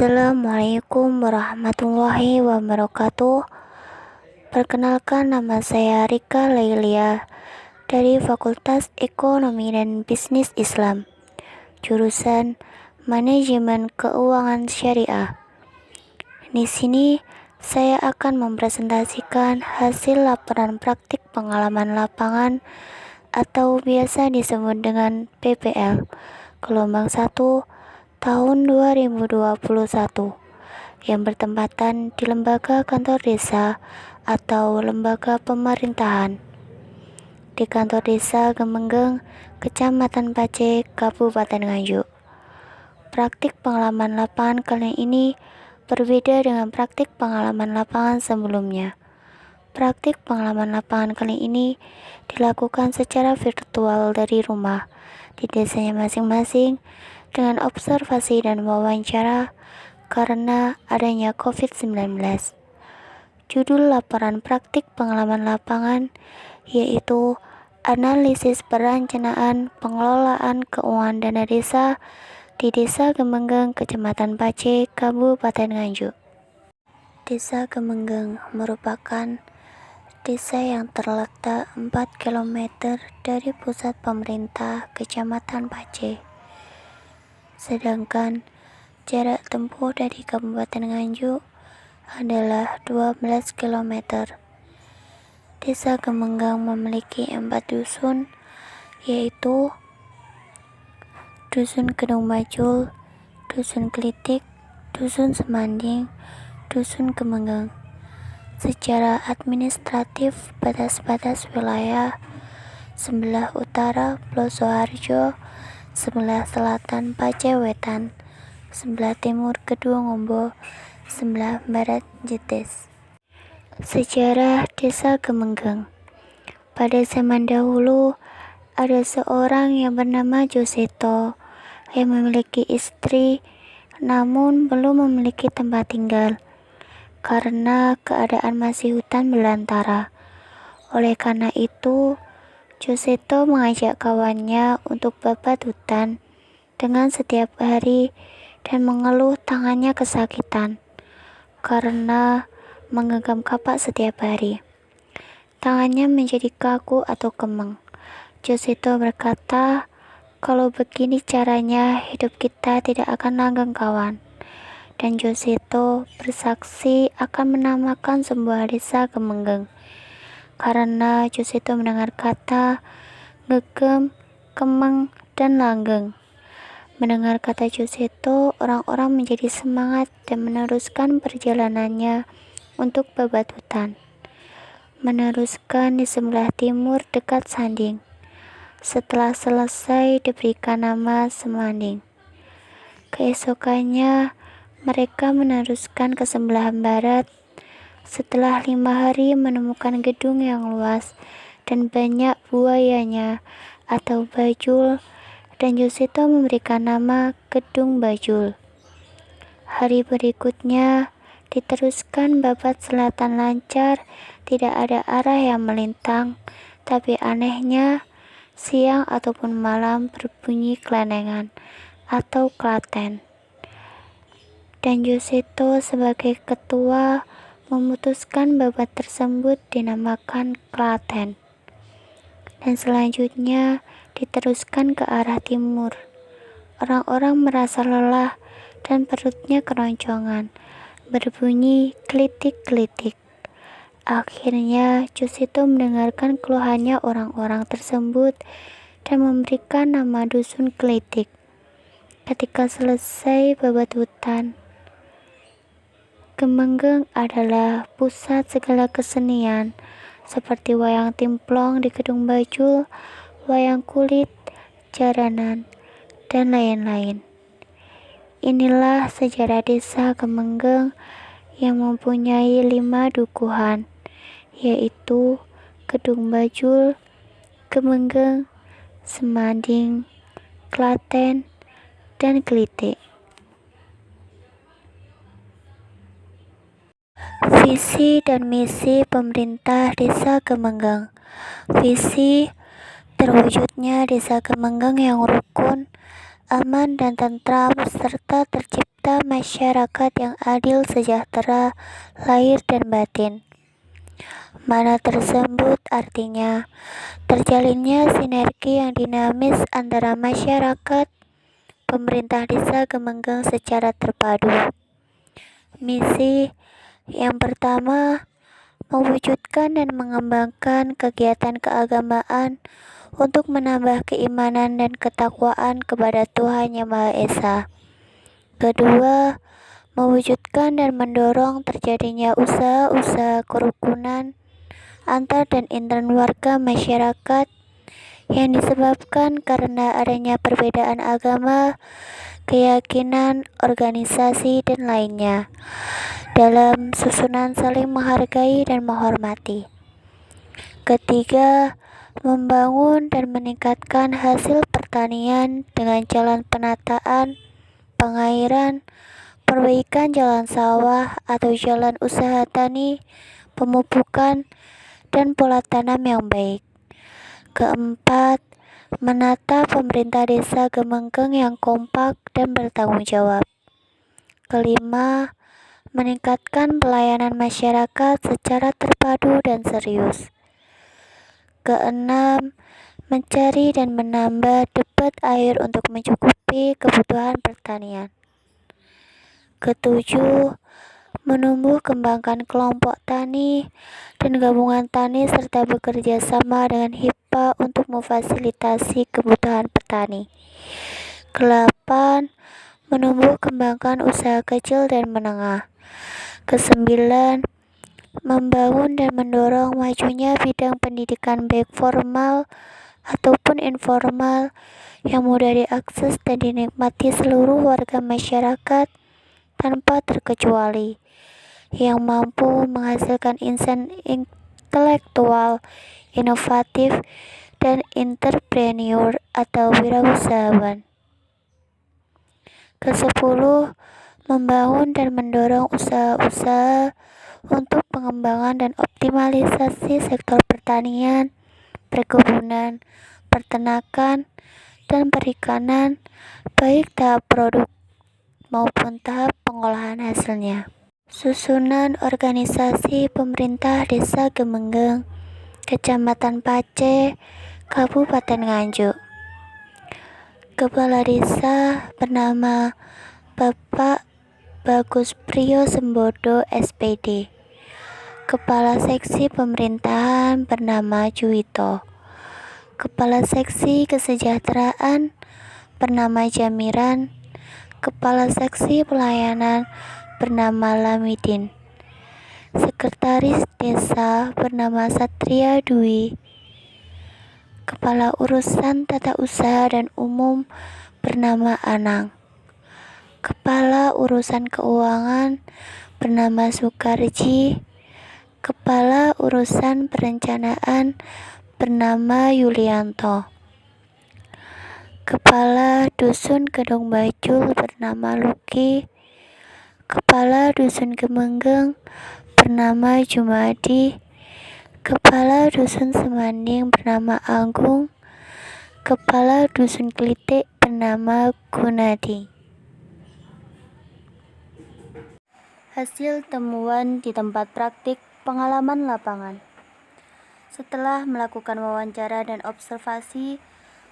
Assalamualaikum warahmatullahi wabarakatuh. Perkenalkan, nama saya Rika Lailia dari Fakultas Ekonomi dan Bisnis Islam, jurusan Manajemen Keuangan Syariah. Di sini saya akan mempresentasikan hasil laporan praktik pengalaman lapangan atau biasa disebut dengan PPL gelombang 1 tahun 2021 yang bertempatan di Lembaga Kantor Desa atau Lembaga Pemerintahan di Kantor Desa Gemenggeng, Kecamatan Pace, Kabupaten Nganjuk. Praktik pengalaman lapangan kali ini berbeda dengan praktik pengalaman lapangan sebelumnya. Praktik pengalaman lapangan kali ini dilakukan secara virtual dari rumah di desanya masing-masing dengan observasi dan wawancara karena adanya COVID-19. Judul laporan praktik pengalaman lapangan yaitu Analisis Perencanaan Pengelolaan Keuangan Dana Desa di Desa Gemenggeng, Kecamatan Pace, Kabupaten Nganjuk. Desa Gemenggeng merupakan desa yang terletak 4 km dari pusat pemerintah Kecamatan Pace. Sedangkan jarak tempuh dari Kabupaten Nganjuk adalah 12 km. Desa Gemenggeng memiliki 4 dusun, yaitu Dusun Kedung Bajul, Dusun Klitik, Dusun Semanding, Dusun Gemenggeng. Secara administratif, batas-batas wilayah sebelah utara Ploso Harjo, sebelah selatan Pace Wetan, sebelah timur Kedung Ombo, sebelah barat Jetes. Sejarah Desa Gemenggeng. Pada zaman dahulu, ada seorang yang bernama Joseto yang memiliki istri, namun belum memiliki tempat tinggal karena keadaan masih hutan belantara. Oleh karena itu, Joseto mengajak kawannya untuk babat hutan dengan setiap hari dan mengeluh tangannya kesakitan karena menggenggam kapak setiap hari. Tangannya menjadi kaku atau kemeng. Joseto berkata, kalau begini caranya hidup kita tidak akan langgeng kawan. Dan Joseto bersaksi akan menamakan sebuah desa Gemenggeng karena Joseto mendengar kata gegem, kemeng, dan langgeng. Mendengar kata Joseto, orang-orang menjadi semangat dan meneruskan perjalanannya untuk babat hutan. Meneruskan di sebelah timur dekat Sanding. Setelah selesai diberikan nama Semanding. Keesokannya mereka meneruskan ke sebelah barat. Setelah 5 hari menemukan gedung yang luas dan banyak buayanya atau bajul, dan Joseto memberikan nama Gedung Bajul. Hari berikutnya diteruskan babat selatan lancar, tidak ada arah yang melintang, tapi anehnya siang ataupun malam berbunyi kelenengan atau klaten. Dan Joseto sebagai ketua memutuskan babat tersebut dinamakan klaten. Dan selanjutnya diteruskan ke arah timur. Orang-orang merasa lelah dan perutnya keroncongan, berbunyi klitik-klitik. Akhirnya Joseto mendengarkan keluhannya orang-orang tersebut dan memberikan nama dusun Klitik. Ketika selesai babat hutan, Gemenggeng adalah pusat segala kesenian seperti wayang timplong di Kedung Bajul, wayang kulit, jaranan, dan lain-lain. Inilah sejarah Desa Gemenggeng yang mempunyai 5 dukuhan, yaitu Kedung Bajul, Gemenggeng, Semanding, Klaten, dan Klitik. Visi dan misi pemerintah Desa Gemenggeng. Visi: terwujudnya Desa Gemenggeng yang rukun, aman dan tentram, serta tercipta masyarakat yang adil sejahtera lahir dan batin. Mana tersebut artinya terjalinnya sinergi yang dinamis antara masyarakat, pemerintah desa Gemenggeng secara terpadu. Misi yang pertama, mewujudkan dan mengembangkan kegiatan keagamaan untuk menambah keimanan dan ketakwaan kepada Tuhan Yang Maha Esa. Kedua, mewujudkan dan mendorong terjadinya usaha-usaha kerukunan antar dan intern warga masyarakat yang disebabkan karena adanya perbedaan agama, keyakinan, organisasi, dan lainnya dalam susunan saling menghargai dan menghormati. Ketiga, membangun dan meningkatkan hasil pertanian dengan jalan penataan, pengairan, perbaikan jalan sawah atau jalan usaha tani, pemupukan, dan pola tanam yang baik. Keempat, menata pemerintah desa Gemenggeng yang kompak dan bertanggung jawab. Kelima, meningkatkan pelayanan masyarakat secara terpadu dan serius. Keenam, mencari dan menambah debit air untuk mencukupi kebutuhan pertanian. Ketujuh, menumbuh kembangkan kelompok tani dan gabungan tani serta bekerja sama dengan HIPA untuk memfasilitasi kebutuhan petani. Kedelapan, menumbuh kembangkan usaha kecil dan menengah. Kesembilan, membangun dan mendorong majunya bidang pendidikan baik formal ataupun informal yang mudah diakses dan dinikmati seluruh warga masyarakat tanpa terkecuali, yang mampu menghasilkan insan intelektual, inovatif, dan entrepreneur atau wirausahawan. Kesepuluh, membangun dan mendorong usaha-usaha untuk pengembangan dan optimalisasi sektor pertanian, perkebunan, peternakan, dan perikanan, baik tahap produk maupun tahap pengolahan hasilnya. Susunan organisasi pemerintah desa Gemenggeng, Kecamatan Pace, Kabupaten Nganjuk. Kepala desa bernama Bapak Bagus Priyo Sembodo SPD. Kepala Seksi Pemerintahan bernama Juwito. Kepala Seksi Kesejahteraan bernama Jamiran. Kepala Seksi Pelayanan bernama Lamidin. Sekretaris Desa bernama Satria Dwi. Kepala Urusan Tata Usaha dan Umum bernama Anang. Kepala Urusan Keuangan bernama Sukarji. Kepala Urusan Perencanaan bernama Yulianto. Kepala Dusun Gedong Bajul bernama Luki. Kepala Dusun Gemenggeng bernama Jumadi. Kepala Dusun Semanding bernama Agung. Kepala Dusun Klitik bernama Gunadi. Hasil temuan di tempat praktik pengalaman lapangan. Setelah melakukan wawancara dan observasi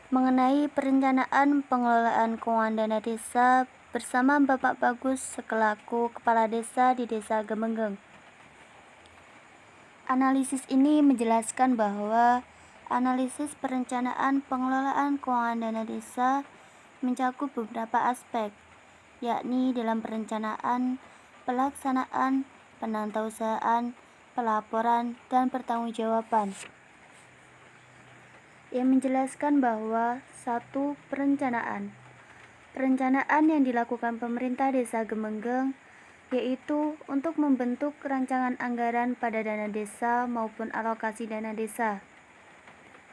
mengenai perencanaan pengelolaan keuangan dana desa bersama Bapak Bagus selaku Kepala Desa di Desa Gemenggeng. Analisis ini menjelaskan bahwa analisis perencanaan pengelolaan keuangan dana desa mencakup beberapa aspek, yakni dalam perencanaan, pelaksanaan, penatausahaan, pelaporan, dan pertanggungjawaban. Yang menjelaskan bahwa 1. Perencanaan yang dilakukan pemerintah desa Gemenggeng yaitu untuk membentuk rancangan anggaran pada dana desa maupun alokasi dana desa.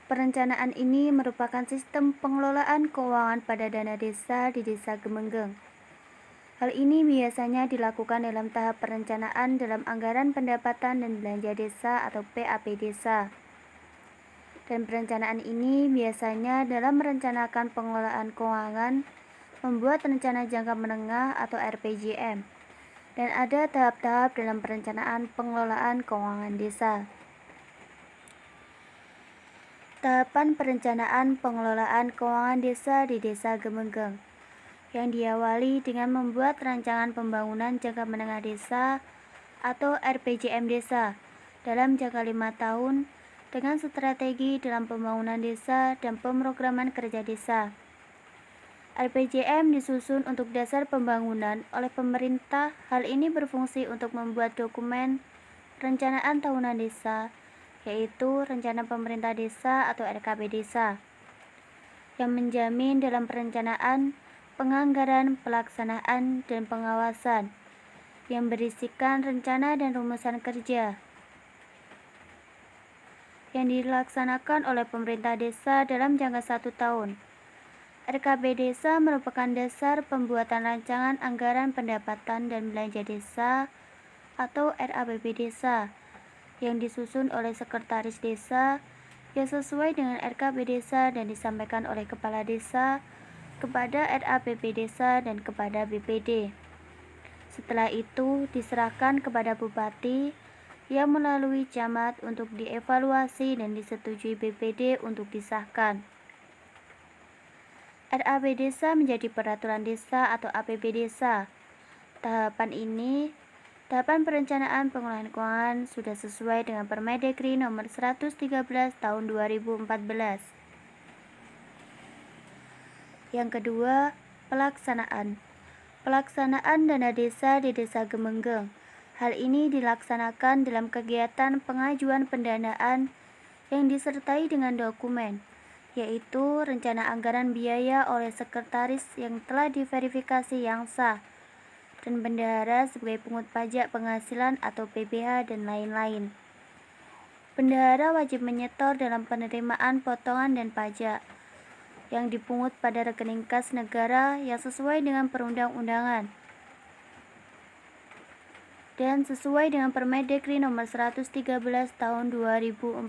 Perencanaan ini merupakan sistem pengelolaan keuangan pada dana desa di Desa Gemenggeng. Hal ini biasanya dilakukan dalam tahap perencanaan dalam anggaran pendapatan dan belanja desa atau PAP desa. Dan perencanaan ini biasanya dalam merencanakan pengelolaan keuangan membuat rencana jangka menengah atau RPJM, dan ada tahap-tahap dalam perencanaan pengelolaan keuangan desa. Tahapan perencanaan pengelolaan keuangan desa di Desa Gemenggeng, yang diawali dengan membuat rancangan pembangunan jangka menengah desa atau RPJM desa dalam jangka 5 tahun dengan strategi dalam pembangunan desa dan pemrograman kerja desa. RPJM disusun untuk dasar pembangunan oleh pemerintah. Hal ini berfungsi untuk membuat dokumen perencanaan tahunan desa, yaitu Rencana Pemerintah Desa atau RKP Desa, yang menjamin dalam perencanaan, penganggaran, pelaksanaan, dan pengawasan, yang berisikan rencana dan rumusan kerja yang dilaksanakan oleh pemerintah desa dalam jangka 1 tahun. RKP Desa merupakan dasar pembuatan rancangan anggaran pendapatan dan belanja desa atau RAPB Desa, yang disusun oleh sekretaris desa yang sesuai dengan RKP Desa dan disampaikan oleh kepala desa kepada RAPB Desa dan kepada BPD. Setelah itu diserahkan kepada bupati yang melalui camat untuk dievaluasi dan disetujui BPD untuk disahkan. RAP Desa menjadi Peraturan Desa atau APB Desa. Tahapan perencanaan pengelolaan keuangan sudah sesuai dengan Permendagri nomor 113 tahun 2014. Yang kedua, pelaksanaan. Pelaksanaan dana desa di Desa Gemenggeng. Hal ini dilaksanakan dalam kegiatan pengajuan pendanaan yang disertai dengan dokumen, yaitu rencana anggaran biaya oleh sekretaris yang telah diverifikasi yang sah, dan bendahara sebagai pungut pajak penghasilan atau PPh dan lain-lain. Bendahara wajib menyetor dalam penerimaan potongan dan pajak yang dipungut pada rekening kas negara yang sesuai dengan perundang-undangan dan sesuai dengan Permendagri nomor 113 tahun 2014.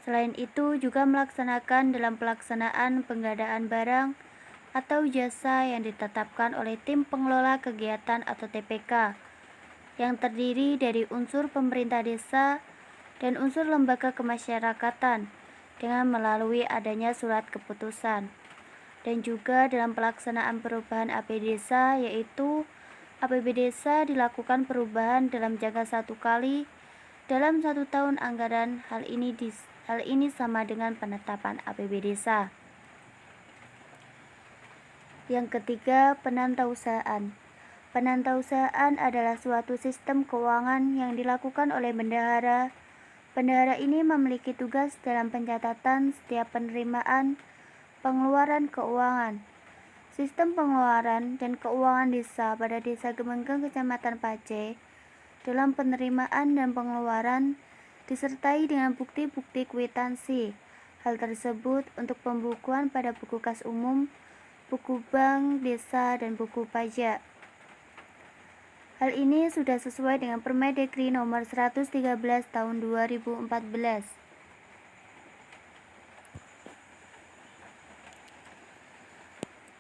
Selain itu juga melaksanakan dalam pelaksanaan pengadaan barang atau jasa yang ditetapkan oleh tim pengelola kegiatan atau TPK yang terdiri dari unsur pemerintah desa dan unsur lembaga kemasyarakatan dengan melalui adanya surat keputusan, dan juga dalam pelaksanaan perubahan AP Desa, yaitu APB Desa dilakukan perubahan dalam jangka 1 kali dalam 1 tahun anggaran. Hal ini sama dengan penetapan APB Desa. Yang ketiga, penantausahaan. Penantausahaan adalah suatu sistem keuangan yang dilakukan oleh bendahara. Bendahara ini memiliki tugas dalam pencatatan setiap penerimaan pengeluaran keuangan. Sistem pengeluaran dan keuangan desa pada Desa Gemenggeng Kecamatan Pace dalam penerimaan dan pengeluaran disertai dengan bukti-bukti kwitansi. Hal tersebut untuk pembukuan pada buku kas umum, buku bank desa, dan buku pajak. Hal ini sudah sesuai dengan Permendagri nomor 113 tahun 2014.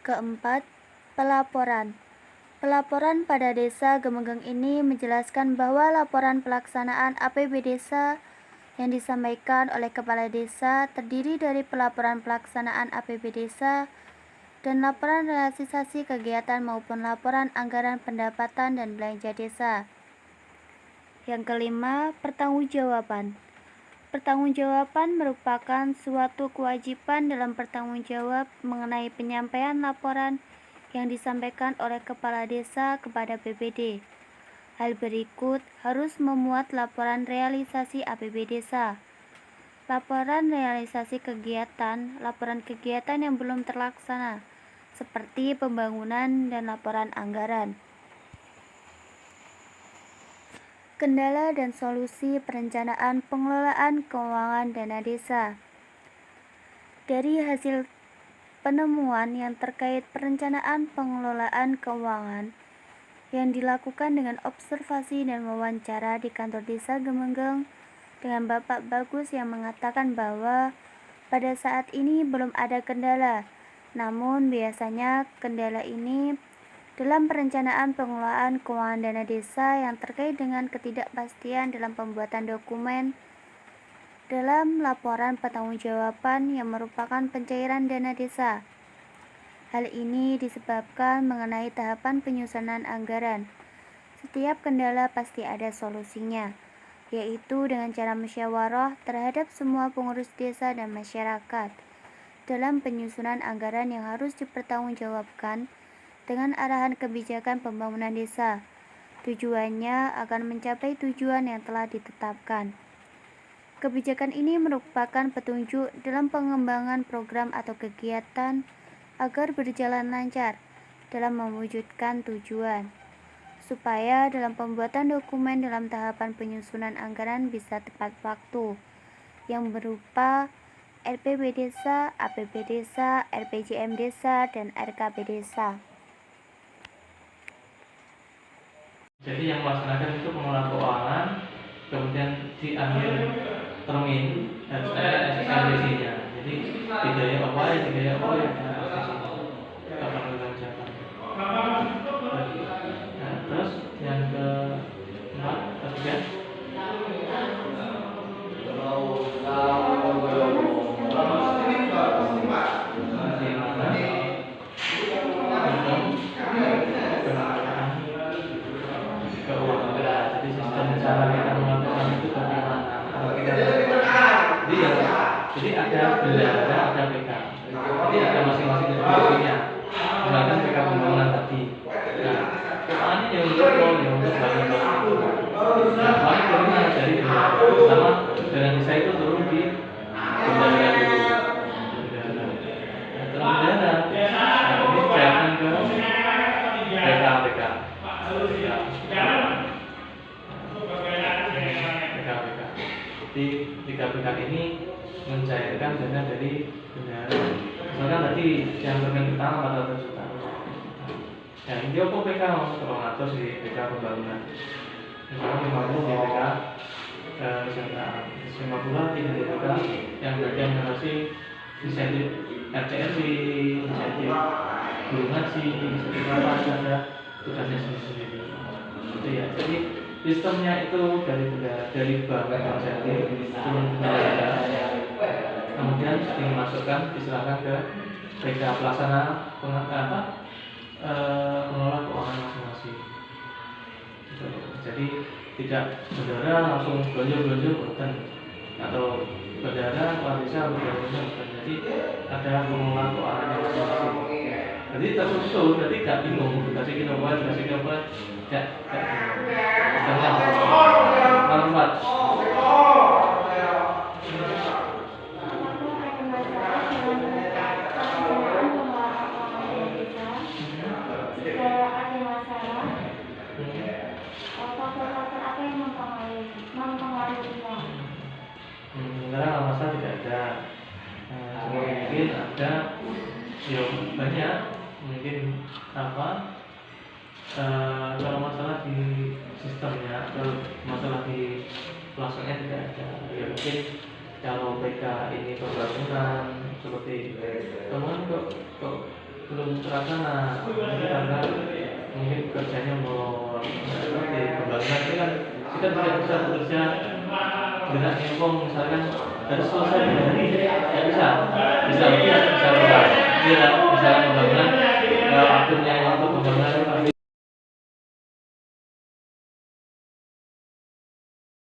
Keempat, pelaporan. Pelaporan pada Desa Gemenggeng ini menjelaskan bahwa laporan pelaksanaan APB Desa yang disampaikan oleh Kepala Desa terdiri dari pelaporan pelaksanaan APB Desa dan laporan realisasi kegiatan maupun laporan anggaran pendapatan dan belanja desa. Yang kelima, pertanggungjawaban. Pertanggungjawaban merupakan suatu kewajiban dalam bertanggungjawab mengenai penyampaian laporan yang disampaikan oleh Kepala Desa kepada BPD. Hal berikut harus memuat laporan realisasi APB Desa, laporan realisasi kegiatan, laporan kegiatan yang belum terlaksana, seperti pembangunan dan laporan anggaran. Kendala dan solusi perencanaan pengelolaan keuangan dana desa. Dari hasil penemuan yang terkait perencanaan pengelolaan keuangan yang dilakukan dengan observasi dan wawancara di kantor Desa Gemenggeng dengan Bapak Bagus yang mengatakan bahwa pada saat ini belum ada kendala Namun biasanya kendala ini dalam perencanaan pengelolaan keuangan dana desa yang terkait dengan ketidakpastian dalam pembuatan dokumen dalam laporan pertanggungjawaban yang merupakan pencairan dana desa. Hal ini disebabkan mengenai tahapan penyusunan anggaran. Setiap kendala pasti ada solusinya, yaitu dengan cara musyawarah terhadap semua pengurus desa dan masyarakat dalam penyusunan anggaran yang harus dipertanggungjawabkan dengan arahan kebijakan pembangunan desa. Tujuannya akan mencapai tujuan yang telah ditetapkan. Kebijakan ini merupakan petunjuk dalam pengembangan program atau kegiatan agar berjalan lancar dalam mewujudkan tujuan, supaya dalam pembuatan dokumen dalam tahapan penyusunan anggaran bisa tepat waktu, yang berupa RPB Desa, APB Desa, RPJM Desa, dan RKP Desa. Jadi yang melaksanakan itu pengelola keuangan, kemudian di akhir termin harus ada SLDC-nya. Jadi 3 apa ya, 3 apa ya, kapan dilancarkan. Nah, terus yang keempat, ketiga, jadi sistem cara kita melakukan itu bagaimana? Jadi ada bendahara, ada PK. Jadi ada masing-masing definisinya. Misalkan PK pembangunan tadi. Nah, keuangannya yang untuk loan, yang untuk bangun. Nah, paling turunnya dari bendahara. Pertama, dana desa itu turun di bendahara dulu. Setelah bendahara, ini dicairkan ke PK. Jadi 3 PK ini mencairkan dana dari bendahara. Misalkan tadi yang termin pertama 400 juta. Ya, ini apa PK? Kalau ngatur di PK pembangunan. Misalkan 50 di PK kesejahteraan, 50 lagi dari PK yang bagian generasi insentif RCRP, insentif guru ngaji, insentif apa ada tugasnya sendiri-sendiri. Itu ya. Jadi sistemnya itu dari bank insentif turun ke bendahara, kemudian dimasukkan, diserahkan ke PK pelaksana pengelola keuangan masing-masing. Jadi tidak bendahara langsung belanja bukan, atau bendahara desa belanja bukan. Jadi ada pengelola keuangan yang masing-masing. Jadi tersusun, jadi gak bingung dikasih kilowatt, tidak bingung. Misalnya manfaat. Sebenarnya masalah tidak ada. Mungkin ada, ya banyak. Mungkin kalau masalah di sistemnya atau masalah di pelaksanaannya tidak ada. Ya mungkin kalau PK ini pembangunan seperti teman kok belum terlaksana, karena mungkin kerjanya mau seperti pembangunan itu kan kita tidak bisa bekerja dengan info misalkan harus selesai dari tidak bisa lebih bisa luar. Misalkan pembangunan